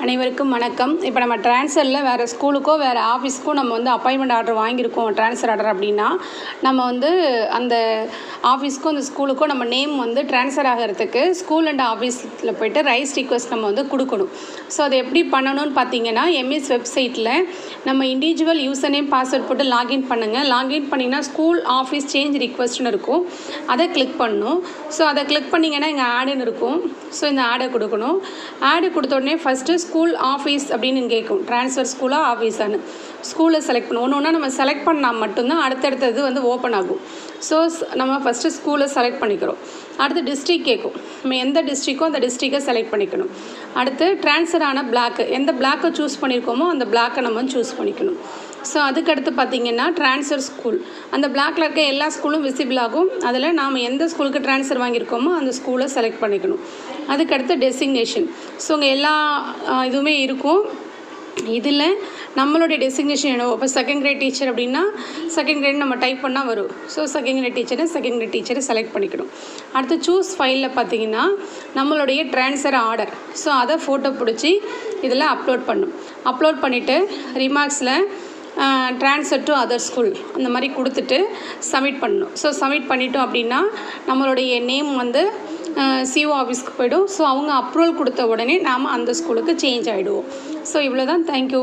அனைவருக்கும் வணக்கம். இப்போ நம்ம ட்ரான்ஸ்ஃபரில் வேறு ஸ்கூலுக்கோ வேறு ஆஃபீஸ்க்கோ நம்ம வந்து அப்பாயின்மெண்ட் ஆர்டர் வாங்கியிருக்கோம், ட்ரான்ஸ்ஃபர் ஆர்டர் அப்படின்னா நம்ம வந்து அந்த ஆஃபீஸ்க்கோ அந்த ஸ்கூலுக்கோ நம்ம நேம் வந்து ட்ரான்ஸ்ஃபர் ஆகிறதுக்கு ஸ்கூல் அண்ட் ஆஃபீஸில் போய்ட்டு ரைஸ் ரிக்வெஸ்ட் நம்ம வந்து கொடுக்கணும். ஸோ அதை எப்படி பண்ணணும்னு பார்த்தீங்கன்னா, எம்எஸ் வெப்சைட்டில் நம்ம இண்டிவிஜுவல் யூசர் நேம் பாஸ்வேர்ட் போட்டு லாகின் பண்ணுங்கள். லாகின் பண்ணிங்கன்னா ஸ்கூல் ஆஃபீஸ் சேஞ்ச் ரிக்வெஸ்ட்னு இருக்கும், அதை கிளிக் பண்ணணும். ஸோ அதை கிளிக் பண்ணிங்கன்னா இங்கே ஆடுன்னு இருக்கும். ஸோ இந்த ஆடை கொடுக்கணும். ஆடு கொடுத்த உடனே ஃபஸ்ட்டு ஸ்கூல் ஆஃபீஸ் அப்படின்னு கேட்கும், ட்ரான்ஸ்ஃபர் ஸ்கூலாக ஆஃபீஸானு. ஸ்கூலை செலக்ட் பண்ணுவோம். ஒன்று நம்ம செலக்ட் பண்ணால் மட்டும்தான் அடுத்தடுத்தது வந்து ஓப்பன் ஆகும். ஸோ நம்ம ஃபஸ்ட்டு ஸ்கூலை செலக்ட் பண்ணிக்கிறோம். அடுத்து டிஸ்ட்ரிக் கேட்கும், நம்ம எந்த டிஸ்ட்ரிக்கோ அந்த டிஸ்ட்ரிக்கை செலக்ட் பண்ணிக்கணும். அடுத்து ட்ரான்ஸ்ஃபர் ஆன பிளாக்கு, எந்த பிளாக்கை சூஸ் பண்ணியிருக்கோமோ அந்த பிளாக்கை நம்ம சூஸ் பண்ணிக்கணும். ஸோ அதுக்கடுத்து பார்த்திங்கன்னா ட்ரான்ஸ்ஃபர் ஸ்கூல், அந்த பிளாக்கில் இருக்க எல்லா ஸ்கூலும் விசிபிள் ஆகும். அதில் நாம் எந்த ஸ்கூலுக்கு ட்ரான்ஸ்ஃபர் வாங்கியிருக்கோமோ அந்த ஸ்கூலை செலக்ட் பண்ணிக்கணும். அதுக்கடுத்து டெசிக்னேஷன், ஸோ இங்கே எல்லா இதுவுமே இருக்கும். இதில் நம்மளுடைய டெசிக்னேஷன் என்ன, இப்போ செகண்ட் கிரேட் டீச்சர் அப்படின்னா செகண்ட் கிரேட் நம்ம டைப் பண்ணால் வரும். ஸோ செகண்ட் கிரேட் டீச்சரை செலக்ட் பண்ணிக்கணும். அடுத்து சூஸ் ஃபைலில் பார்த்திங்கன்னா நம்மளுடைய ட்ரான்ஸ்ஃபர் ஆர்டர், ஸோ அதை ஃபோட்டோ பிடிச்சி இதில் அப்லோட் பண்ணணும். அப்லோட் பண்ணிவிட்டு ரிமார்க்ஸில் ட்ரான்ஸ்ஃபர் டு அதர் ஸ்கூல் அந்த மாதிரி கொடுத்துட்டு சப்மிட் பண்ணணும். ஸோ சப்மிட் பண்ணிட்டோம் அப்படின்னா நம்மளுடைய நேம் வந்து சிஓ ஆஃபீஸ்க்கு போய்டும். ஸோ அவங்க அப்ரூவல் கொடுத்த உடனே நாம் அந்த ஸ்கூலுக்கு சேஞ்ச் ஆகிடுவோம். ஸோ இவ்வளோ தான். தேங்க்யூ.